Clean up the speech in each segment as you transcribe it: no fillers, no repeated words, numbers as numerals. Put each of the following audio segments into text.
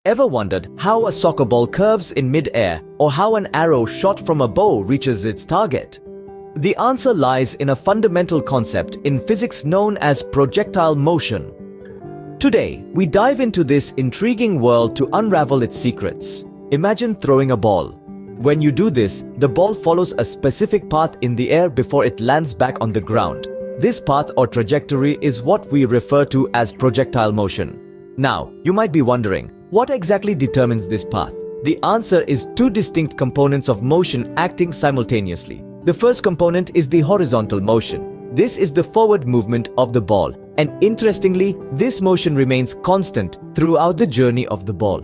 Ever wondered how a soccer ball curves in mid-air or how an arrow shot from a bow reaches its target? The answer lies in a fundamental concept in physics known as projectile motion. Today, we dive into this intriguing world to unravel its secrets. Imagine throwing a ball. When you do this, the ball follows a specific path in the air before it lands back on the ground. This path or trajectory is what we refer to as projectile motion. Now, you might be wondering, what exactly determines this path? The answer is two distinct components of motion acting simultaneously. The first component is the horizontal motion. This is the forward movement of the ball, and interestingly, this motion remains constant throughout the journey of the ball.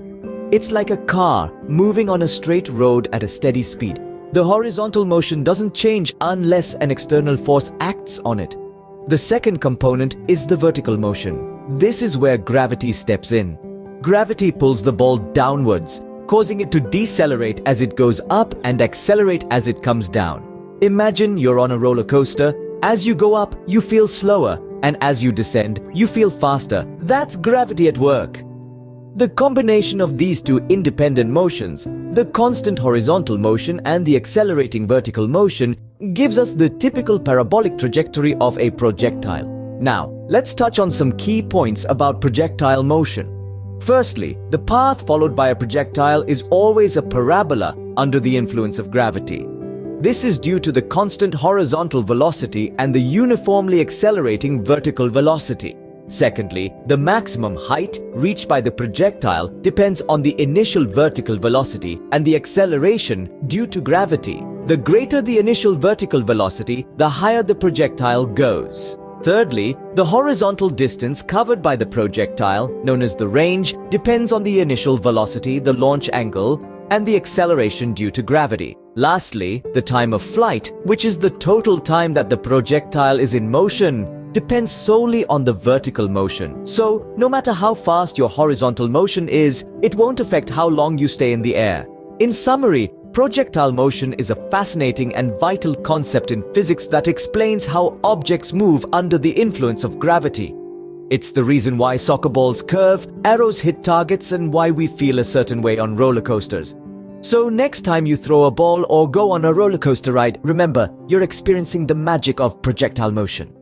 It's like a car moving on a straight road at a steady speed. The horizontal motion doesn't change unless an external force acts on it. The second component is the vertical motion. This is where gravity steps in. Gravity pulls the ball downwards, causing it to decelerate as it goes up and accelerate as it comes down. Imagine you're on a roller coaster. As you go up, you feel slower, and as you descend, you feel faster. That's gravity at work. The combination of these two independent motions, the constant horizontal motion and the accelerating vertical motion, gives us the typical parabolic trajectory of a projectile. Now, let's touch on some key points about projectile motion. Firstly, the path followed by a projectile is always a parabola under the influence of gravity. This is due to the constant horizontal velocity and the uniformly accelerating vertical velocity. Secondly, the maximum height reached by the projectile depends on the initial vertical velocity and the acceleration due to gravity. The greater the initial vertical velocity, the higher the projectile goes. Thirdly, the horizontal distance covered by the projectile, known as the range, depends on the initial velocity, the launch angle, and the acceleration due to gravity. Lastly, the time of flight, which is the total time that the projectile is in motion, depends solely on the vertical motion. So, no matter how fast your horizontal motion is, it won't affect how long you stay in the air. In summary, projectile motion is a fascinating and vital concept in physics that explains how objects move under the influence of gravity. It's the reason why soccer balls curve, arrows hit targets, and why we feel a certain way on roller coasters. So next time you throw a ball or go on a roller coaster ride, remember, you're experiencing the magic of projectile motion.